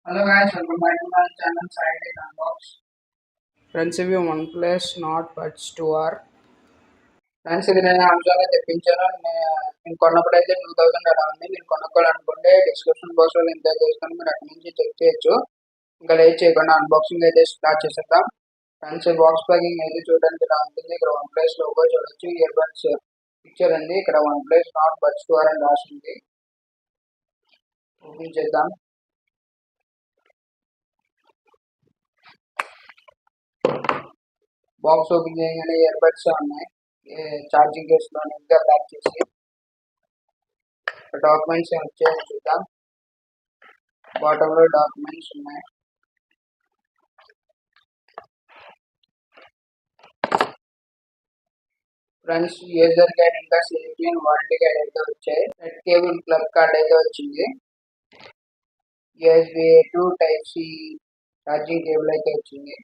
Hello guys, welcome back to my channel Scientific Unbox. Friends ఇవి OnePlus Nord Buds 2R. Friends ఇది నేను అమెజాన్లో తెప్పించాను. నేను కొన్నప్పుడు అయితే 2000 అలా ఉంది. మీరు కొనుక్కోవాలనుకుంటే డిస్క్రిప్షన్ బాక్స్లో లింక్ అయితే చేసుకొని మీరు అక్కడి నుంచి చెక్ చేయొచ్చు. ఇంకా లేట్ చేయకుండా అన్బాక్సింగ్ అయితే స్టార్ట్ చేసేద్దాం. ఫ్రెండ్స్ బాక్స్ ప్యాకింగ్ అయితే చూడడానికి ఇలా ఉంటుంది. ఇక్కడ OnePlus లోగో చూడొచ్చు. ఇయర్ బడ్స్ పిక్చర్ ఉంది. ఇక్కడ OnePlus Nord Buds 2R అని రాసింది. ఓపెన్ చేద్దాం. బాక్స్ ఓపెన్ చేయగానే ఇయర్ బడ్స్ ఉన్నాయి. ఛార్జింగ్ కేసులో నీట్గా ప్యాక్ చేసి డాక్యుమెంట్స్ వచ్చేసి చూద్దాం. బాటంలో డాక్యుమెంట్స్ ఉన్నాయి. ఫ్రెండ్స్ యూజర్ గైడ్ ఇంకా సేఫ్టీ అండ్ వారంటీ గైడ్ అయితే వచ్చాయి. నెట్ కేబుల్ ప్లగ్ కార్డ్ అయితే వచ్చింది. USB to type C charging cable అయితే వచ్చింది.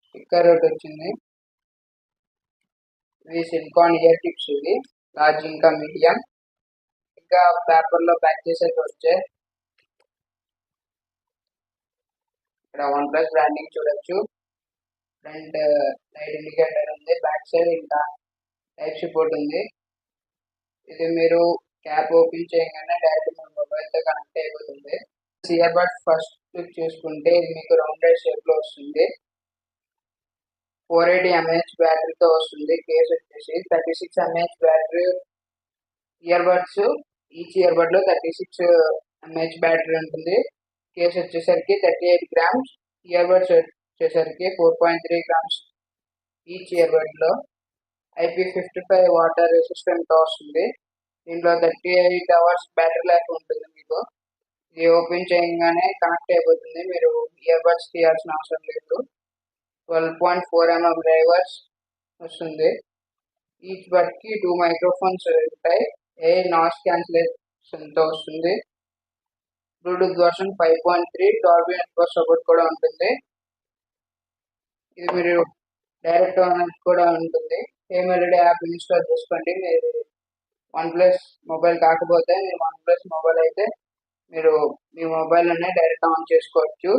స్టిక్కర్ ఒకటి వచ్చింది. ఇవి సిలికాన్ ఇయర్ టిప్స్. ఇవి లార్జ్ ఇంకా మీడియం. ఇంకా పేపర్లో ప్యాక్ చేసేది వచ్చాయి. ఇక్కడ OnePlus బ్రాండింగ్ చూడొచ్చు. ఫ్రంట్ లైట్ ఇండికేటర్ ఉంది. బ్యాక్ సైడ్ ఇంకా టైప్ సి పోర్ట్ ఉంది. ఇది మీరు క్యాప్ ఓపెన్ చేయగానే డైరెక్ట్ మన మొబైల్తో కనెక్ట్ అయిపోతుంది. ఇయర్ బడ్స్ ఫస్ట్ లుక్ చూసుకుంటే ఇది మీకు రౌండెడ్ షేప్లో వస్తుంది. 480 mAh బ్యాటరీతో వస్తుంది. కేస్ వచ్చేసి 36 mAh battery. Ear buds each ear bud లో 36 mAh బ్యాటరీ ఉంటుంది. కేస్ వచ్చేసరికి 38 grams. ఇయర్ బడ్స్ వచ్చేసరికి 4.3 grams ఈచ్ ఇయర్ బడ్ లో. IP55 వాటర్ రెసిస్టెంట్ వస్తుంది. దీంట్లో 38 hours బ్యాటరీ లైఫ్ ఉంటుంది. మీకు ఇది ఓపెన్ చేయగానే కనెక్ట్ అయిపోతుంది. మీరు ఇయర్ బడ్స్ తీయాల్సిన అవసరం లేదు. 12.4 mm డ్రైవర్స్ వస్తుంది. ఈచ్ బడ్ కి 2 మైక్రోఫోన్స్ ఉంటాయి. నాయిస్ క్యాన్సిలేషన్తో వస్తుంది. Bluetooth version 5.3 Dolby Atmos support కూడా ఉంటుంది. ఇది మీరు డైరెక్ట్ ఆన్ కూడా ఉంటుంది. ఎల్ఈడి యాప్ ఇన్స్టాల్ చేసుకోండి. మీరు OnePlus మొబైల్ కాకపోతే మీరు OnePlus మొబైల్ అయితే మీరు మీ మొబైల్లోనే డైరెక్ట్ ఆన్ చేసుకోవచ్చు.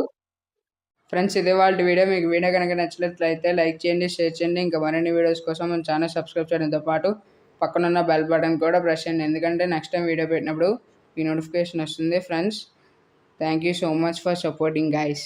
ఫ్రెండ్స్ ఇదే వాళ్ళ వీడియో. మీకు వీడియో కనుక నచ్చినట్లయితే లైక్ చేయండి, షేర్ చేయండి. ఇంకా మరిన్ని వీడియోస్ కోసం మన ఛానల్ సబ్స్క్రైబ్ చేయడంతో పాటు పక్కనున్న బెల్ బటన్ కూడా ప్రెస్ చేయండి. ఎందుకంటే నెక్స్ట్ టైం వీడియో పెట్టినప్పుడు ఈ నోటిఫికేషన్ వస్తుంది. Friends thank you so much for supporting guys.